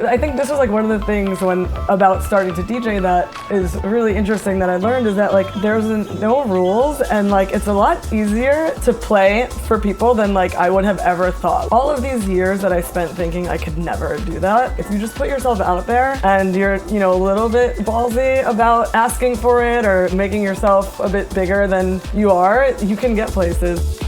I think this was like one of the things about starting to DJ that is really interesting that I learned is that like there's no rules and like it's a lot easier to play for people than like I would have ever thought. All of these years that I spent thinking I could never do that, if you just put yourself out there and you're, you know, a little bit ballsy about asking for it or making yourself a bit bigger than you are, you can get places.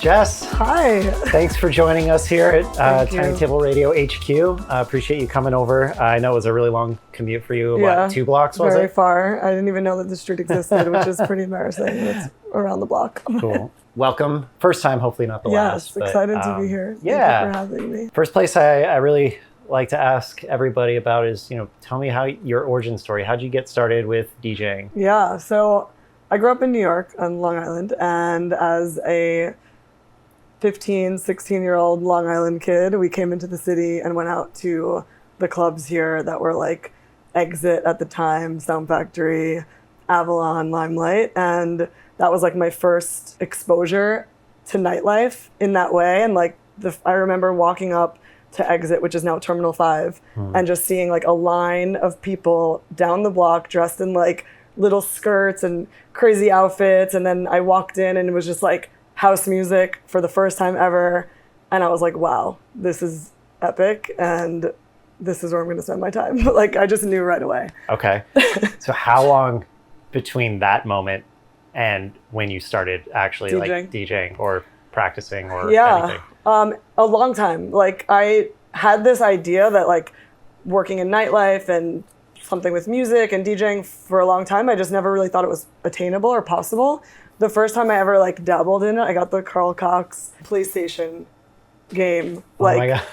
Jess. Hi. Thanks for joining us here at Tiny Table Radio HQ. Appreciate you coming over. I know it was a really long commute for you. What, 2 blocks was it? Very far. I didn't even know that the street existed, which is pretty embarrassing. It's around the block. Cool. Welcome. First time, hopefully not the last. Yes, excited to be here. Thank you for having me. First place I really like to ask everybody about is, you know, tell me how your origin story. How'd you get started with DJing? Yeah, so I grew up in New York on Long Island, and as a 15, 16-year-old Long Island kid, we came into the city and went out to the clubs here that were like Exit at the time, Sound Factory, Avalon, Limelight. And that was like my first exposure to nightlife in that way. And like I remember walking up to Exit, which is now Terminal 5, and just seeing like a line of people down the block dressed in like little skirts and crazy outfits. And then I walked in and it was just like house music for the first time ever. And I was like, wow, this is epic. And this is where I'm going to spend my time. Like, I just knew right away. Okay. So how long between that moment and when you started actually like DJing or practicing or anything? A long time. Like, I had this idea that like working in nightlife and something with music and DJing for a long time, I just never really thought it was attainable or possible. The first time I ever like dabbled in it, I got the Carl Cox PlayStation game. Like, oh my God.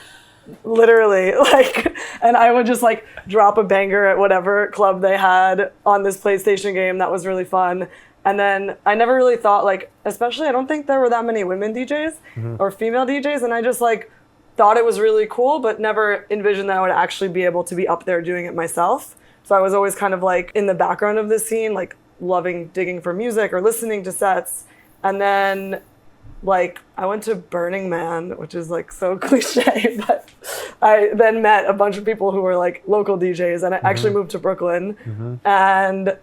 Literally, like, and I would just like drop a banger at whatever club they had on this PlayStation game. That was really fun. And then I never really thought like, especially I don't think there were that many women DJs or female DJs. And I just like thought it was really cool, but never envisioned that I would actually be able to be up there doing it myself. So I was always kind of like in the background of the scene, like loving digging for music or listening to sets. And then like I went to Burning Man, which is like so cliche, but I then met a bunch of people who were like local DJs, and I actually moved to Brooklyn. And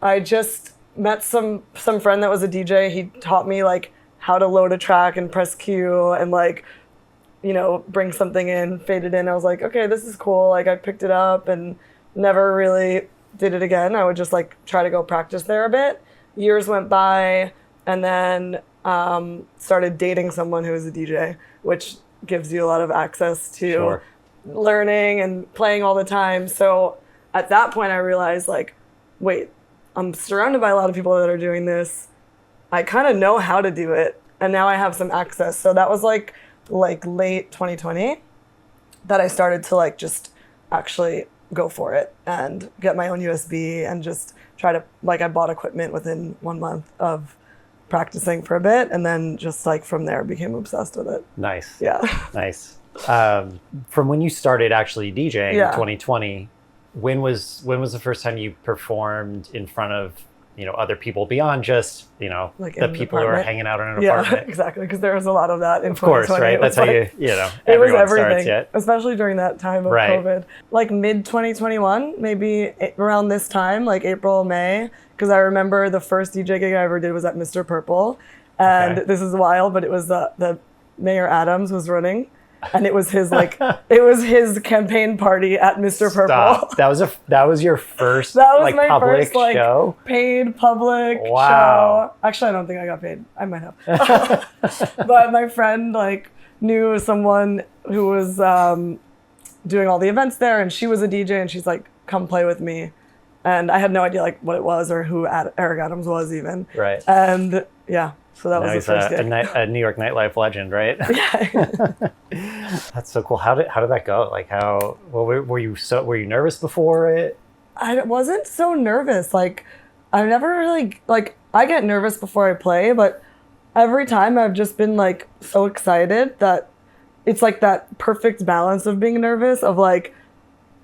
I just met some friend that was a DJ. He taught me like how to load a track and press Q and like, you know, bring something in, fade it in. I was like, okay, this is cool. Like I picked it up and never really did it again. I would just like try to go practice there a bit. Years went by, and then started dating someone who was a DJ, which gives you a lot of access to learning and playing all the time. So at that point I realized like, wait, I'm surrounded by a lot of people that are doing this. I kind of know how to do it, and now I have some access. So that was like late 2020 that I started to like just actually go for it and get my own USB and just try to, like, I bought equipment within 1 month of practicing for a bit, and then just like from there became obsessed with it. Nice. Yeah. Nice. From when you started actually DJing in 2020, when was the first time you performed in front of, you know, other people beyond just, you know, like the people who are hanging out in an apartment? Exactly, because there was a lot of that in 2020. Of course, right? That's how like, you know, it was everything, starts, especially during that time of COVID. Like mid 2021, maybe around this time, like April, May, because I remember the first DJ gig I ever did was at Mr. Purple, and this is wild, but it was the Mayor Adams was running. And it was his it was his campaign party at Mr. Purple. That was your first my public first, like, show? Paid public show. Actually, I don't think I got paid. I might have. But my friend like knew someone who was doing all the events there, and she was a DJ, and she's like, "Come play with me." And I had no idea like what it was or who Eric Adams was even. Right. And yeah. So that was the first gig. A New York nightlife legend, right? Yeah. That's so cool. How did that go? Like were you nervous before it? I wasn't so nervous. Like I never really like I get nervous before I play, but every time I've just been like so excited that it's like that perfect balance of being nervous of like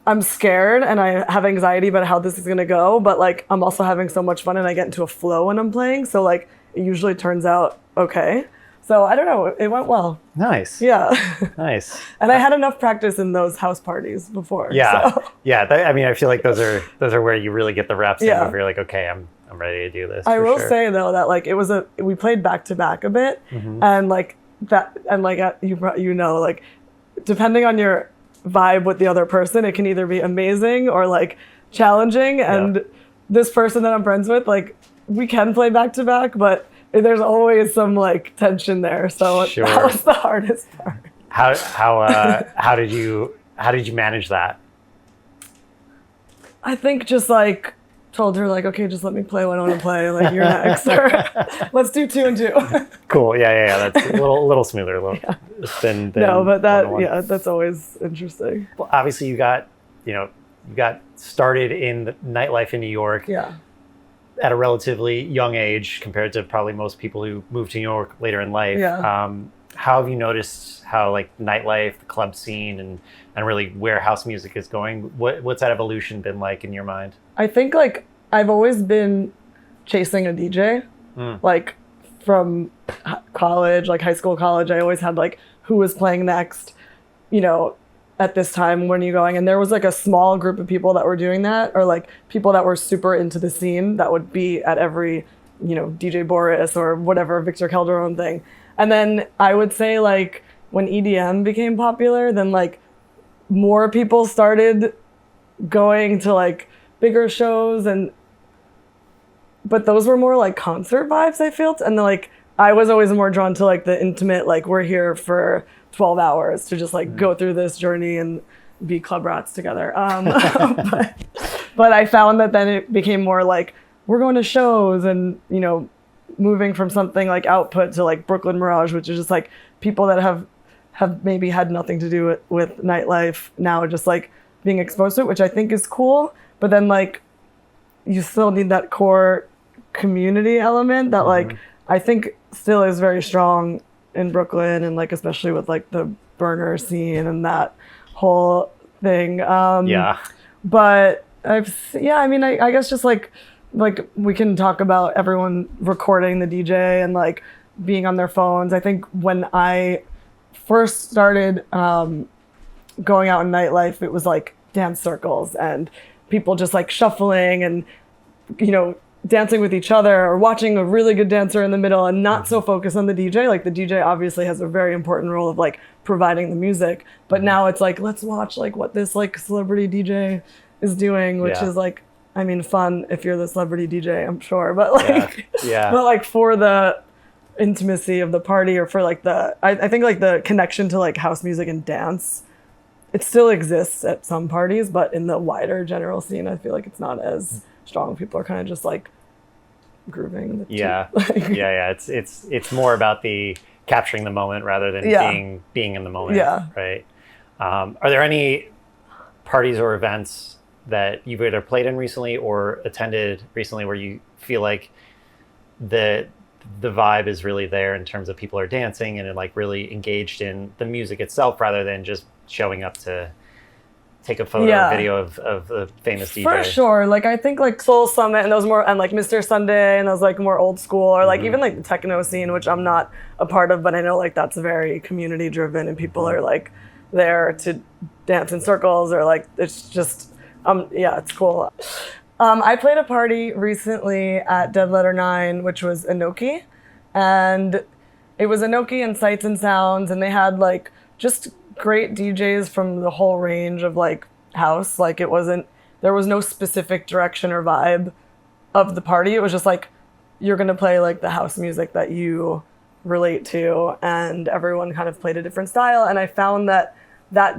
I'm scared and I have anxiety about how this is gonna go, but like I'm also having so much fun and I get into a flow when I'm playing. So like it usually turns out okay. So I don't know, it went well. Nice. Yeah. Nice. And I had enough practice in those house parties before. Yeah. So. Yeah. I mean, I feel like those are where you really get the reps in, Yeah. if you're like, okay, I'm ready to do this. I will sure. say though that like we played back to back a bit, and like that, and like you know, like depending on your vibe with the other person, it can either be amazing or like challenging. And this person that I'm friends with, like we can play back to back, but there's always some like tension there. So that was the hardest part. How did you manage that? I think just like told her like, okay, just let me play what I want to play. Like you're next, or let's do 2 and 2. Cool. Yeah. That's a little smoother. Than no, but that one-on-one. that's always interesting. Well, obviously you got started in the nightlife in New York. Yeah. At a relatively young age compared to probably most people who move to New York later in life. Yeah. How have you noticed how like nightlife, the club scene, and really where house music is going? What's that evolution been like in your mind? I think like I've always been chasing a DJ, like from college, like high school, college. I always had like who was playing next, you know, at this time, when are you going? And there was like a small group of people that were doing that, or like people that were super into the scene that would be at every, you know, DJ Boris or whatever, Victor Calderon thing. And then I would say like when EDM became popular, then like more people started going to like bigger shows, but those were more like concert vibes, I felt. And like I was always more drawn to like the intimate, like we're here for 12 hours to just like go through this journey and be club rats together. But I found that then it became more like we're going to shows, and, you know, moving from something like Output to like Brooklyn Mirage, which is just like people that have maybe had nothing to do with nightlife now just like being exposed to it, which I think is cool. But then like you still need that core community element that like I think still is very strong in Brooklyn, and like especially with like the burner scene and that whole thing. But I guess just like we can talk about everyone recording the DJ and like being on their phones. I think when I first started going out in nightlife, it was like dance circles and people just like shuffling and, you know, dancing with each other or watching a really good dancer in the middle and not so focused on the DJ. Like the DJ obviously has a very important role of like providing the music, but now it's like, let's watch like what this like celebrity DJ is doing, which is like, I mean, fun if you're the celebrity DJ, I'm sure, but like, but like for the intimacy of the party, or for like I think like the connection to like house music and dance, it still exists at some parties, but in the wider general scene, I feel like it's not as strong. People are kind of just like grooving. It's more about the capturing the moment rather than being in the moment. Right. Are there any parties or events that you've either played in recently or attended recently where you feel like the vibe is really there in terms of people are dancing and like really engaged in the music itself rather than just showing up to take a photo or video of the famous DJ? For sure. Like I think like Soul Summit and those more, and like Mr. Sunday and those like more old school, or like even like the techno scene, which I'm not a part of, but I know like that's very community driven and people are like there to dance in circles, or like it's just it's cool. I played a party recently at Dead Letter 9, which was Inoki, and it was Inoki and Sights and Sounds, and they had like just great DJs from the whole range of like house. Like there was no specific direction or vibe of the party. It was just like, you're gonna play like the house music that you relate to, and everyone kind of played a different style. And I found that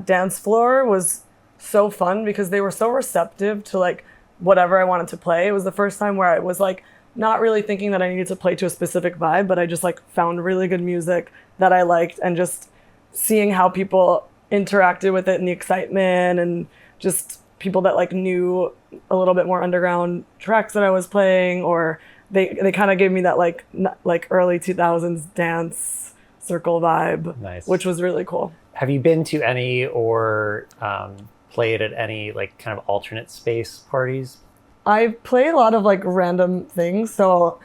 dance floor was so fun because they were so receptive to like whatever I wanted to play. It was the first time where I was like not really thinking that I needed to play to a specific vibe, but I just like found really good music that I liked, and just seeing how people interacted with it and the excitement, and just people that like knew a little bit more underground tracks that I was playing, or they kind of gave me that like early 2000s dance circle vibe, which was really cool. Have you been to any or played at any like kind of alternate space parties? I play a lot of like random things. So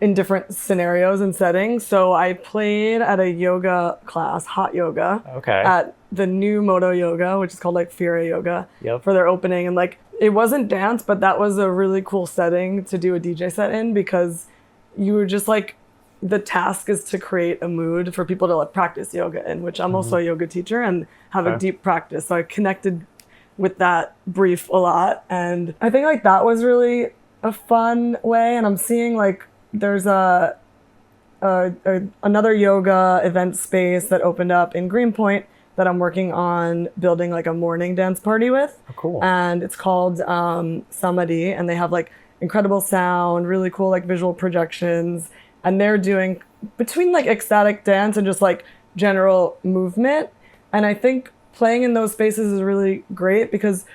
in different scenarios and settings. So I played at a yoga class, hot yoga, at the new Moto Yoga, which is called like Fira Yoga, for their opening. And like, it wasn't dance, but that was a really cool setting to do a DJ set in, because you were just like, the task is to create a mood for people to like practice yoga in, which I'm also a yoga teacher and have a deep practice. So I connected with that brief a lot. And I think like that was really a fun way. And I'm seeing like there's another yoga event space that opened up in Greenpoint that I'm working on building like a morning dance party with. Oh, cool. And it's called Samadhi, and they have like incredible sound, really cool like visual projections. And they're doing between like ecstatic dance and just like general movement. And I think playing in those spaces is really great, because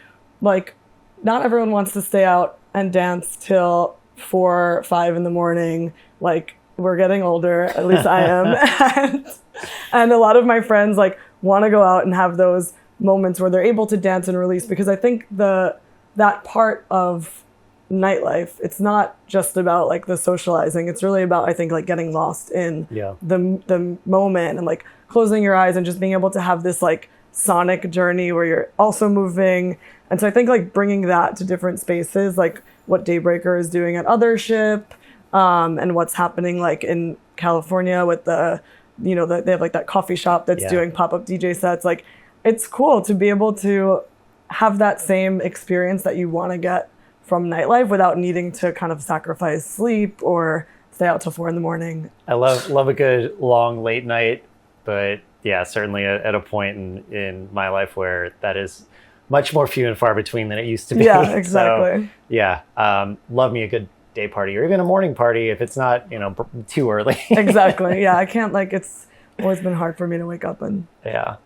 like not everyone wants to stay out and dance till 4 or 5 in the morning. Like, we're getting older, at least I am. and a lot of my friends like want to go out and have those moments where they're able to dance and release, because I think that part of nightlife, it's not just about like the socializing. It's really about, I think, like getting lost in the moment and like closing your eyes and just being able to have this like sonic journey where you're also moving. And so I think like bringing that to different spaces, like what Daybreaker is doing at Othership, and what's happening like in California with they have like that coffee shop that's doing pop-up DJ sets. Like, it's cool to be able to have that same experience that you want to get from nightlife without needing to kind of sacrifice sleep or stay out till 4 in the morning. I love a good long late night, but yeah, certainly at a point in my life where that is much more few and far between than it used to be. Yeah, exactly. So, yeah, love me a good day party or even a morning party if it's not too early. Exactly. Yeah, I can't like it's always been hard for me to wake up and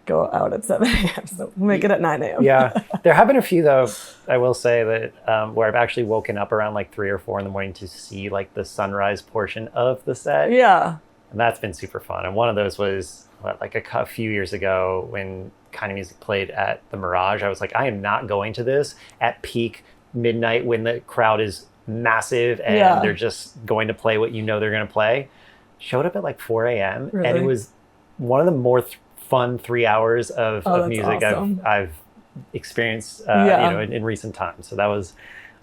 go out at 7 a.m. So we'll make it at 9 a.m. Yeah. There have been a few, though, I will say, that where I've actually woken up around like 3 or 4 in the morning to see like the sunrise portion of the set. Yeah. And that's been super fun. And one of those was like a few years ago when Kind of Music played at the Mirage. I was like, I am not going to this at peak midnight when the crowd is massive and they're just going to play what they're going to play. Showed up at like 4 a.m. Really? And it was one of the more fun 3 hours of music awesome. I've experienced in recent times. So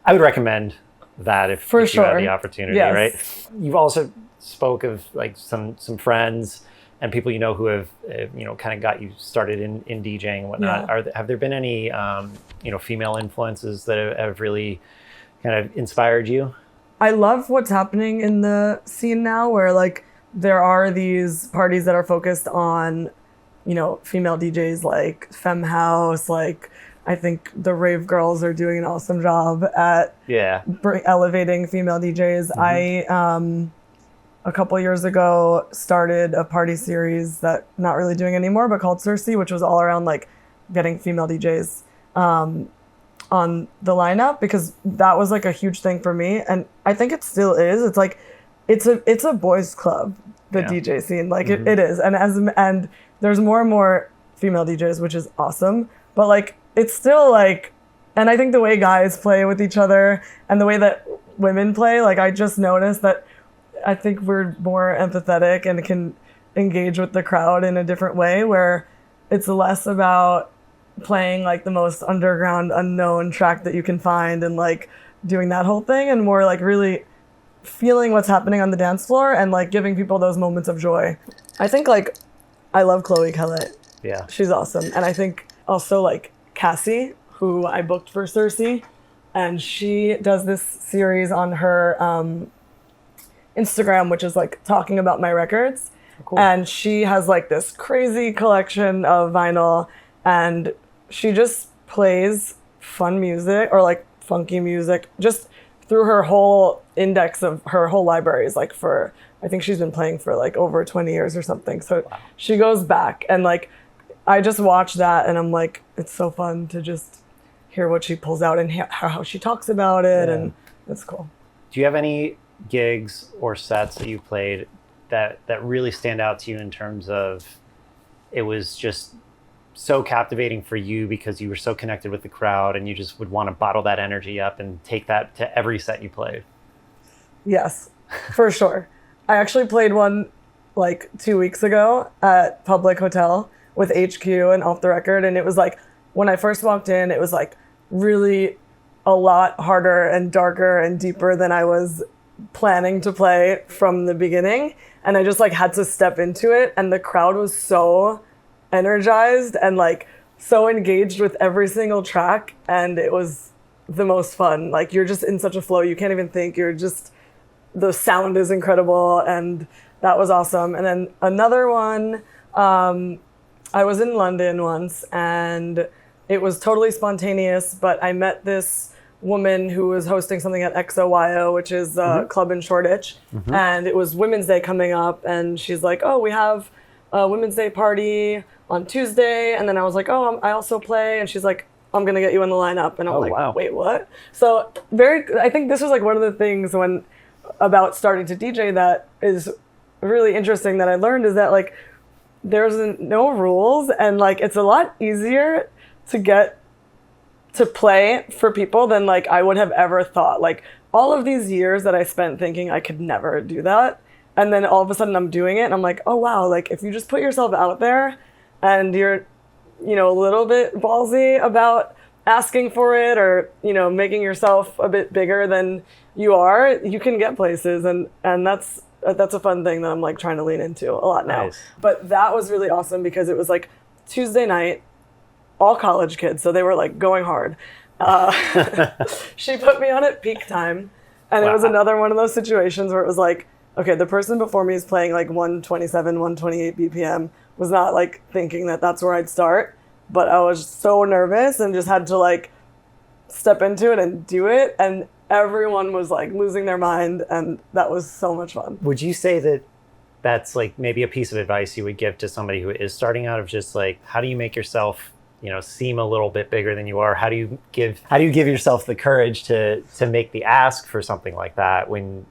I would recommend that if you have the opportunity, right? You've also spoke of like some friends and people who have kind of got you started in DJing and whatnot. Have there been any female influences that have really kind of inspired you? I love what's happening in the scene now, where like there are these parties that are focused on, female DJs, like Femme House. Like, I think the Rave Girls are doing an awesome job at elevating female DJs. I a couple years ago started a party series that not really doing anymore, but called Cersei, which was all around like getting female DJs on the lineup, because that was like a huge thing for me, and I think it still is. It's like it's a boys club, the DJ scene, like it is, and there's more and more female DJs, which is awesome, but like it's still like, and I think the way guys play with each other and the way that women play, like I just noticed that I think we're more empathetic and can engage with the crowd in a different way, where it's less about playing like the most underground unknown track that you can find and like doing that whole thing, and more like really feeling what's happening on the dance floor and like giving people those moments of joy. I think like I love Chloe Kellett. Yeah. She's awesome. And I think also like Cassie, who I booked for Cersei, and she does this series on her Instagram, which is like talking about my records. Cool. And she has like this crazy collection of vinyl, and she just plays fun music or like funky music just through her whole index of her whole libraries. Like I think she's been playing for like over 20 years or something. So she goes back, and like I just watch that and I'm like, it's so fun to just hear what she pulls out and how she talks about it. And it's cool. Do you have any gigs or sets that you played that really stand out to you in terms of it was just so captivating for you because you were so connected with the crowd and you just would want to bottle that energy up and take that to every set you played? Yes. For sure. I actually played one like 2 weeks ago at Public Hotel with HQ and Off the Record. And it was like, when I first walked in, it was like really a lot harder and darker and deeper than I was planning to play from the beginning. And I just like had to step into it. And the crowd was so energized and like so engaged with every single track. And it was the most fun. Like you're just in such a flow. You can't even think. The sound is incredible. And that was awesome. And then another one, I was in London once and it was totally spontaneous, but I met this woman who was hosting something at XOYO, which is a club in Shoreditch. And it was Women's Day coming up. And she's like, oh, we have a Women's Day party on Tuesday. And then I was like, oh, I also play. And she's like, I'm going to get you in the lineup. And I'm like, wow. Wait, what? So I think this was like one of the things about starting to DJ that is really interesting that I learned is that like, there's no rules and like, it's a lot easier to get to play for people than like I would have ever thought. Like all of these years that I spent thinking I could never do that. And then all of a sudden I'm doing it and I'm like, oh wow, like if you just put yourself out there and you're, a little bit ballsy about asking for it or, making yourself a bit bigger than you are, you can get places. And that's a fun thing that I'm like trying to lean into a lot now. Nice. But that was really awesome because it was like Tuesday night, all college kids, so they were like going hard. She put me on at peak time, and it was another one of those situations where it was like, okay, the person before me is playing like 127, 128 BPM, was not like thinking that that's where I'd start, but I was so nervous and just had to like step into it and do it, and everyone was like losing their mind, and that was so much fun. Would you say that that's like maybe a piece of advice you would give to somebody who is starting out, of just like, how do you make yourself seem a little bit bigger than you are? How do you give yourself the courage to make the ask for something like that when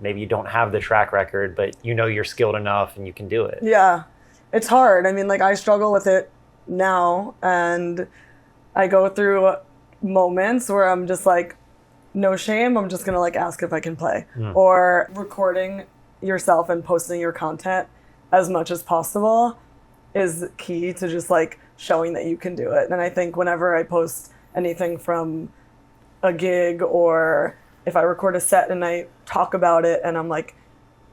maybe you don't have the track record, but you're skilled enough and you can do it? Yeah, it's hard. I mean, like I struggle with it now, and I go through moments where I'm just like, no shame, I'm just gonna like ask if I can play. Or recording yourself and posting your content as much as possible is key to just like showing that you can do it. And I think whenever I post anything from a gig or if I record a set and I talk about it and I'm like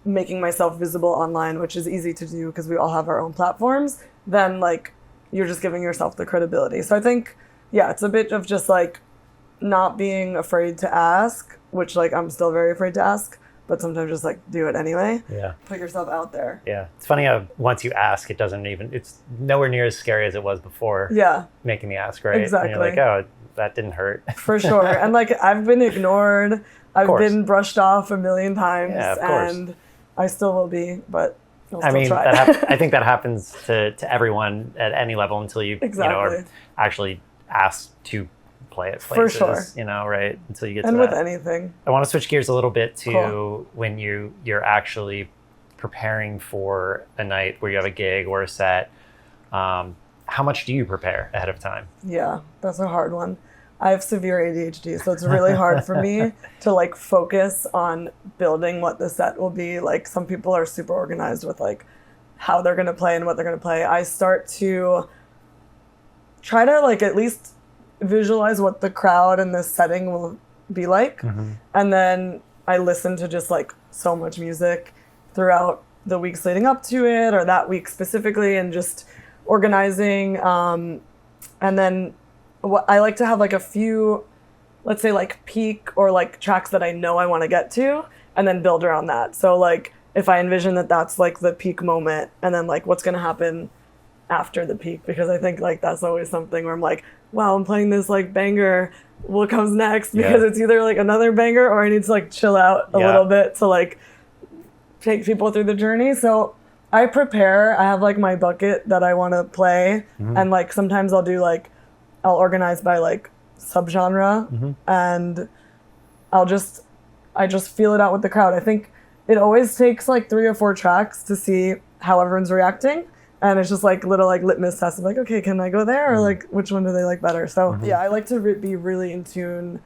making myself visible online, which is easy to do because we all have our own platforms, then like you're just giving yourself the credibility. So I think, yeah, it's a bit of just like not being afraid to ask, which like I'm still very afraid to ask, but sometimes just like do it anyway. Yeah. Put yourself out there. Yeah. It's funny how once you ask, it's nowhere near as scary as it was before. Yeah. Making the ask, right? Exactly. And you're like, oh, that didn't hurt. For sure. And like I've been ignored. I've been brushed off a million times. Yeah, of course. And I still will be, but I'll I still mean, try. I think that happens to everyone at any level until you, are actually asked to play at places, for sure. Right? Until you get to and that. with anything. I want to switch gears a little bit to when you're actually preparing for a night where you have a gig or a set. How much do you prepare ahead of time? Yeah, that's a hard one. I have severe ADHD, so it's really hard for me to like focus on building what the set will be. Like some people are super organized with like how they're going to play and what they're going to play. I start to try to like at least visualize what the crowd and the setting will be like. And then I listen to just like so much music throughout the weeks leading up to it or that week specifically, and just organizing. And then I like to have like a few, let's say like peak or like tracks that I know I want to get to, and then build around that. So like if I envision that that's like the peak moment, and then like what's going to happen after the peak, because I think like that's always something where I'm like, wow, I'm playing this like banger, what comes next? Because it's either like another banger or I need to like chill out a little bit to like take people through the journey. So I prepare, I have like my bucket that I want to play, and like sometimes I'll organize by like subgenre, and I just feel it out with the crowd. I think it always takes like 3 or 4 tracks to see how everyone's reacting. And it's just like little like litmus tests of like, okay, can I go there? Or like, which one do they like better? So yeah, I like to be really in tune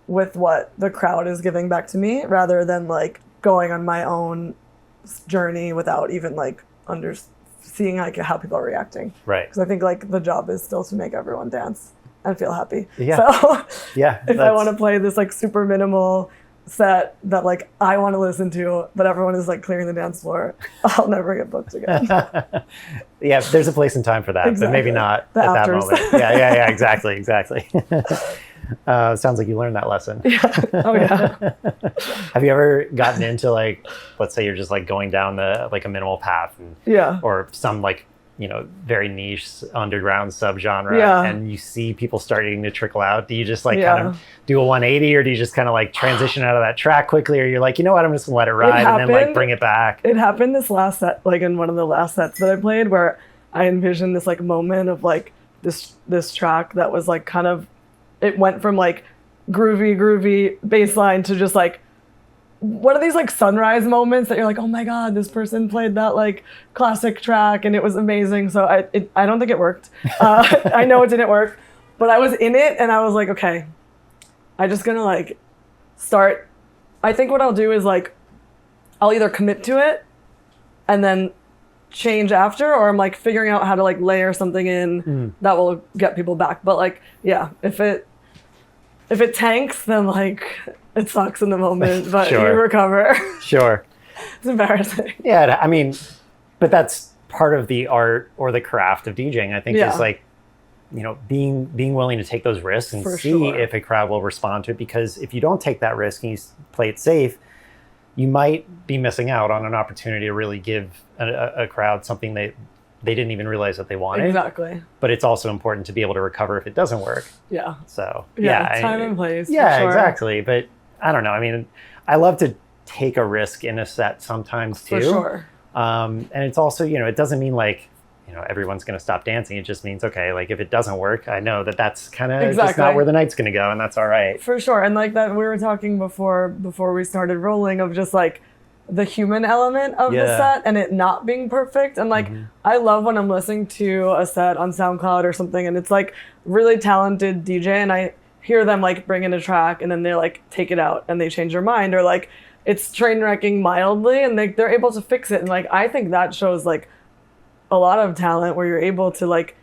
with what the crowd is giving back to me rather than like going on my own journey without even like seeing like how people are reacting. Right. Because I think like the job is still to make everyone dance and feel happy. Yeah. So yeah, if I want to play this like super minimal set that like I want to listen to, but everyone is like clearing the dance floor, I'll never get booked again. Yeah, there's a place and time for that, exactly. but maybe not the at afters. that moment. Yeah, exactly. Sounds like you learned that lesson. Yeah. Oh yeah. Have you ever gotten into like, let's say you're just like going down the like a minimal path, and, yeah, or some like, you know, very niche underground subgenre, and you see people starting to trickle out? Do you just like kind of do a 180, or do you just kind of like transition out of that track quickly, or you're like, you know what, I'm just gonna let it ride and then like bring it back? It happened this last set, like in one of the last sets that I played, where I envisioned this like moment of like this track that was like kind of, it went from like groovy bass line to just like one of these like sunrise moments that you're like, oh my God, this person played that like classic track and it was amazing. So I don't think it worked. I know it didn't work, but I was in it and I was like, okay, I'm just gonna like start. I think what I'll do is like, I'll either commit to it and then change after, or I'm like figuring out how to like layer something in that will get people back. But like, yeah, if it tanks, then like it sucks in the moment, but you recover. Sure. It's embarrassing. Yeah, I mean, but that's part of the art or the craft of DJing, I think, is like, you know, being willing to take those risks and see if a crowd will respond to it. Because if you don't take that risk and you play it safe, you might be missing out on an opportunity to really give a crowd something they didn't even realize that they wanted. Exactly. But it's also important to be able to recover if it doesn't work. Yeah. So time and place. Yeah, exactly. But I don't know. I mean, I love to take a risk in a set sometimes too. For sure. And it's also, you know, it doesn't mean like, you know, everyone's going to stop dancing. It just means, okay, like if it doesn't work, I know that that's kind of just not where the night's going to go, and that's all right. For sure. And like that, we were talking before we started rolling of just like the human element of the set and it not being perfect. And like, I love when I'm listening to a set on SoundCloud or something and it's like really talented DJ and I hear them like bring in a track and then they like take it out and they change their mind, or like it's train wrecking mildly and they're able to fix it. And like, I think that shows like a lot of talent where you're able to like,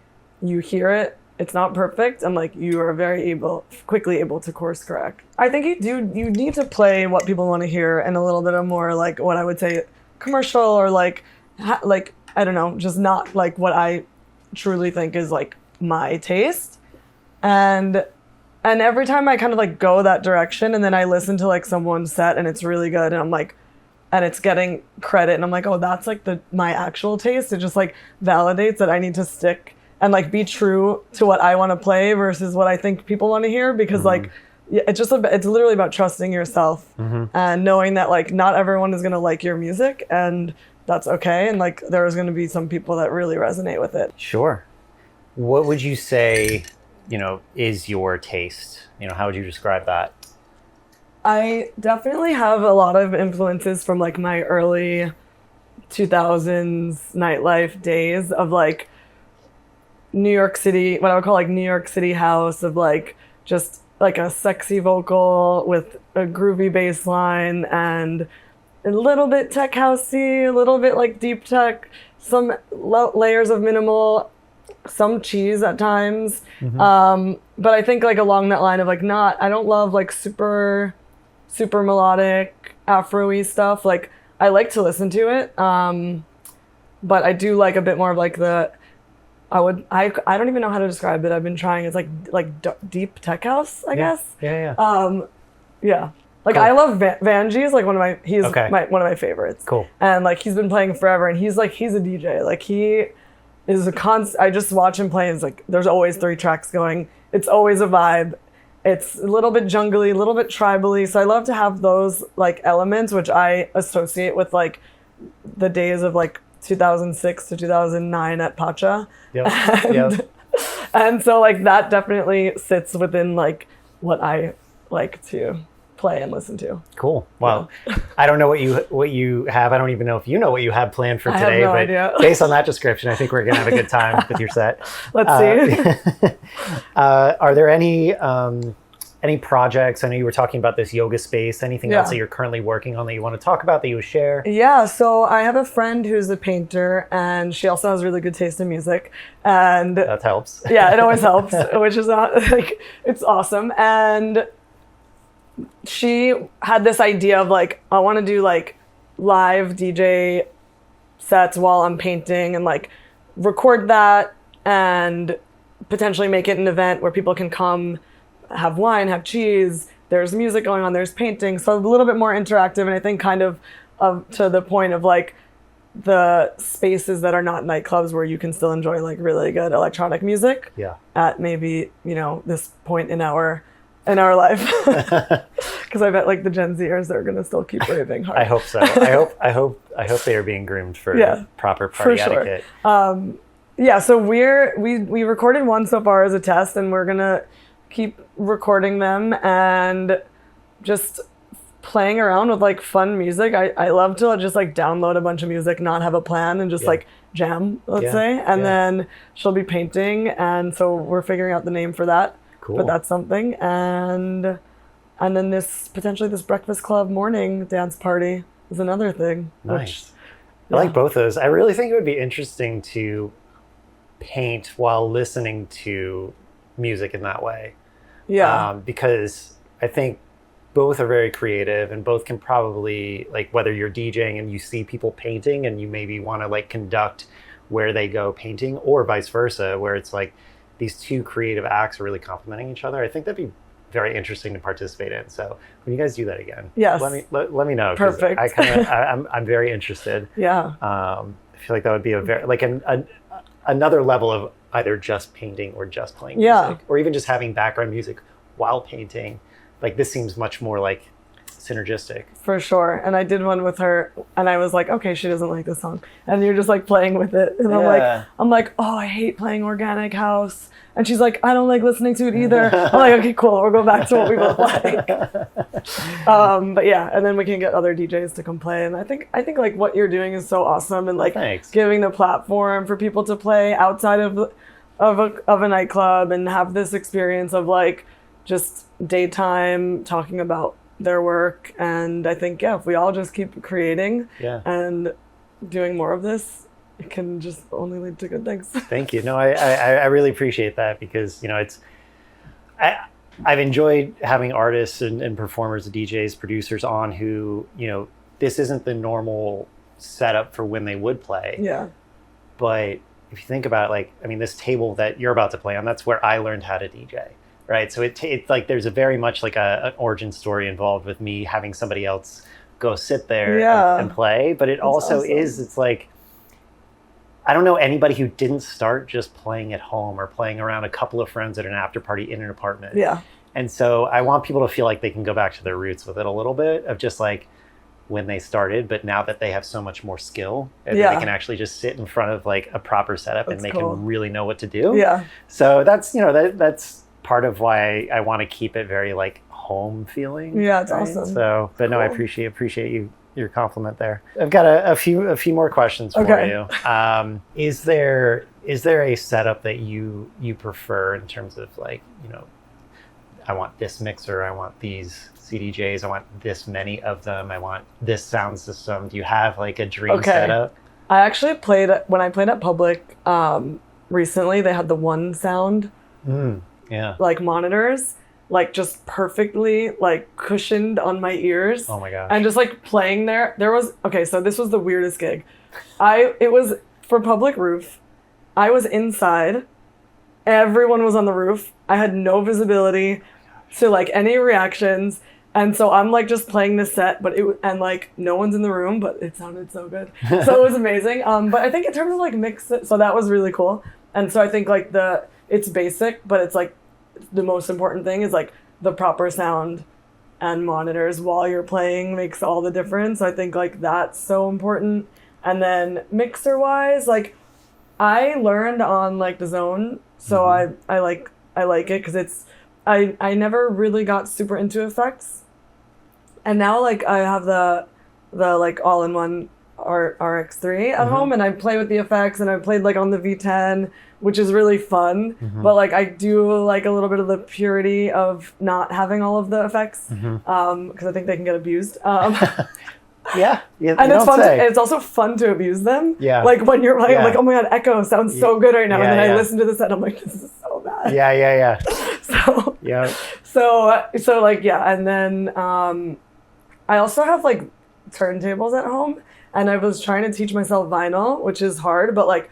you hear it, it's not perfect, and like you are quickly able to course correct. I think you need to play what people want to hear and a little bit of more like what I would say commercial, or like I don't know, just not like what I truly think is like my taste. And every time I kind of like go that direction and then I listen to like someone's set and it's really good and I'm like, and it's getting credit and I'm like, oh, that's like my actual taste. It just like validates that I need to stick and like be true to what I want to play versus what I think people want to hear, because like it's literally about trusting yourself and knowing that like not everyone is going to like your music and that's okay. And like there's going to be some people that really resonate with it. Sure. What would you say, you know, is your taste? You know, how would you describe that? I definitely have a lot of influences from like my early 2000s nightlife days of like New York City, what I would call like New York City house, of like just like a sexy vocal with a groovy bass line and a little bit tech housey, a little bit like deep tech, some layers of minimal, some cheese at times. But I think like along that line of like I don't love like super melodic Afro-y stuff. Like I like to listen to it. But I do like a bit more of like I don't even know how to describe it. I've been trying. It's like deep tech house, I guess. Yeah. Like cool. I love Vanjie is like one of my favorites. Cool. And like he's been playing forever, and he's a DJ. Like he is I just watch him play. And it's like there's always 3 tracks going. It's always a vibe. It's a little bit jungly, a little bit tribally. So I love to have those like elements, which I associate with like the days of like 2006 to 2009 at Pacha. And so like that definitely sits within like what I like to play and listen to. Cool. Well, I don't know what you have. I don't even know if you know what you have planned for today. I have no but idea. Based on that description, I think we're gonna have a good time with your set. Let's see. Are there any any projects? I know you were talking about this yoga space. Anything else that you're currently working on that you want to talk about, that you would share? Yeah, so I have a friend who's a painter, and she also has really good taste in music. And that helps. Yeah, it always helps, which is not like, it's awesome. And she had this idea of like, I want to do like live DJ sets while I'm painting, and like record that and potentially make it an event where people can come, have wine, have cheese, there's music going on, there's painting, so a little bit more interactive. And I think kind of to the point of like the spaces that are not nightclubs, where you can still enjoy like really good electronic music at maybe, you know, this point in our life. Because I bet like the Gen Zers are gonna still keep raving hard. I hope so. I hope they are being groomed for proper party etiquette. So we recorded one so far as a test, and we're gonna keep recording them and just playing around with like fun music. I love to just like download a bunch of music, not have a plan, and just like jam, let's say. And then she'll be painting, and so we're figuring out the name for that. Cool. But that's something. And then this Breakfast Club morning dance party is another thing. Nice. I like both those. I really think it would be interesting to paint while listening to music in that way. Yeah. Because I think both are very creative, and both can probably, like, whether you're DJing and you see people painting and you maybe want to like conduct where they go painting, or vice versa, where it's like these two creative acts are really complementing each other. I think that'd be very interesting to participate in. So when you guys do that again, let me know. Perfect. I'm very interested. Yeah. I feel like that would be a very like another level of either just painting or just playing music, or even just having background music while painting. Like, this seems much more like synergistic. For sure. And I did one with her, and I was like, okay, she doesn't like this song, and you're just like playing with it, and I'm like, oh, I hate playing organic house, and she's like, I don't like listening to it either. I'm like, okay, cool, we'll go back to what we both like. But yeah, and then we can get other DJs to come play. And I think like what you're doing is so awesome, and like giving the platform for people to play outside of a nightclub and have this experience of like just daytime talking about their work. And I think, if we all just keep creating and doing more of this, it can just only lead to good things. Thank you. No, I really appreciate that, because, you know, I've enjoyed having artists and performers, DJs, producers on who, you know, this isn't the normal setup for when they would play. Yeah. But if you think about it, like, I mean, this table that you're about to play on, that's where I learned how to DJ. Right. So it's like there's a very much like an origin story involved with me having somebody else go sit there and play. But it also awesome. It's like, I don't know anybody who didn't start just playing at home or playing around a couple of friends at an after party in an apartment. Yeah. And so I want people to feel like they can go back to their roots with it a little bit of just like when they started, but now that they have so much more skill, and they can actually just sit in front of like a proper setup and they can really know what to do. Yeah. So that's, you know, that's part of why I want to keep it very like home feeling. Yeah, it's awesome. So, but no, I appreciate your compliment there. I've got a few more questions for you. Is there a setup that you prefer in terms of like, you know, I want this mixer, I want these CDJs, I want this many of them, I want this sound system? Do you have like a dream setup? I actually when I played at Public recently, they had the One Sound. Like monitors, like just perfectly like cushioned on my ears. Oh my gosh. And just like playing there was, so this was the weirdest gig. It was for Public Roof. I was inside. Everyone was on the roof. I had no visibility to like any reactions. And so I'm like just playing this set, and like no one's in the room, but it sounded so good. So it was amazing. But I think in terms of like mix it, so that was really cool. And so I think like it's basic, but it's like the most important thing is like the proper sound and monitors while you're playing makes all the difference. I think like that's so important. And then mixer wise, like I learned on like the Zone, so I like it because it's I never really got super into effects, and now like I have the like all-in-one RX3 at home, and I play with the effects, and I played like on the V10, which is really fun. But like I do like a little bit of the purity of not having all of the effects, because I think they can get abused. Yeah, and it's fun. It's also fun to abuse them. Yeah, like when you're like, I'm like, oh my god, Echo sounds so good right now, and then I listen to the set, I'm like, this is so bad. Yeah. So so like and then I also have like turntables at home, and I was trying to teach myself vinyl, which is hard, but like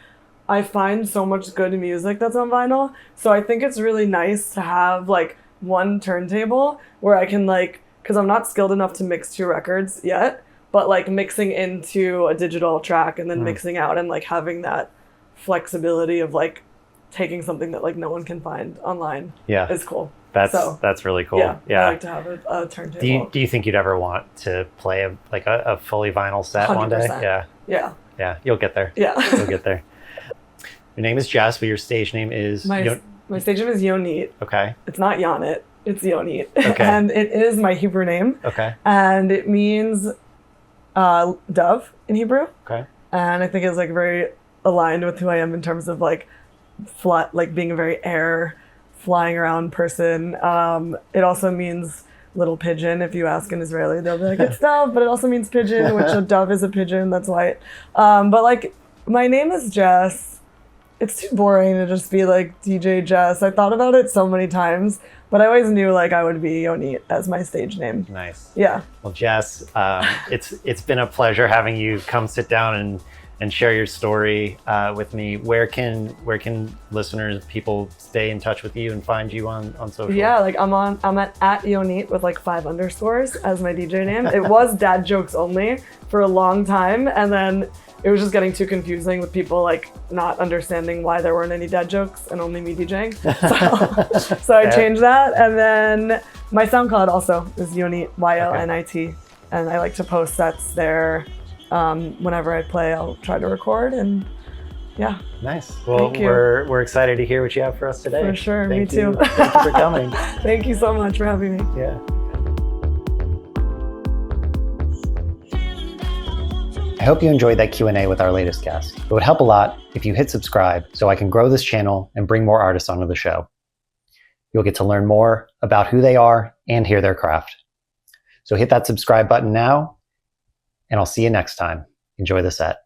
I find so much good music that's on vinyl, so I think it's really nice to have like one turntable where I can like, because I'm not skilled enough to mix 2 records yet, but like mixing into a digital track and then mixing out, and like having that flexibility of like taking something that like no one can find online is cool. That's really cool. Yeah. I like to have a turntable. Do you think you'd ever want to play a fully vinyl set 100%. one day? Yeah. You'll get there. Yeah. You'll get there. Your name is Jess, but your stage name is my stage name is Yonit. Okay. It's not Yonit. It's Yonit. Okay. And it is my Hebrew name. Okay. And it means dove in Hebrew. Okay. And I think it's like very aligned with who I am in terms of like being a very air flying around person. It also means little pigeon. If you ask an Israeli, they'll be like, it's dove, but it also means pigeon, which a dove is a pigeon. That's why. But like my name is Jess. It's too boring to just be like DJ Jess. I thought about it so many times, but I always knew like I would be Yonit as my stage name. Nice. Yeah. Well, Jess, it's been a pleasure having you come sit down and share your story with me. Where can listeners, people stay in touch with you and find you on social? Yeah, like I'm at Yonit with like 5 underscores as my DJ name. It was dad jokes only for a long time, and then it was just getting too confusing with people like not understanding why there weren't any dad jokes and only me DJing. So I changed that, and then my SoundCloud also is Yonit, Yonit, and I like to post sets there. Whenever I play, I'll try to record, and yeah. Nice. Well, we're excited to hear what you have for us today. For sure. Me too. Thank you for coming. Thank you so much for having me. Yeah. I hope you enjoyed that Q&A with our latest guest. It would help a lot if you hit subscribe so I can grow this channel and bring more artists onto the show. You'll get to learn more about who they are and hear their craft. So hit that subscribe button now, and I'll see you next time. Enjoy the set.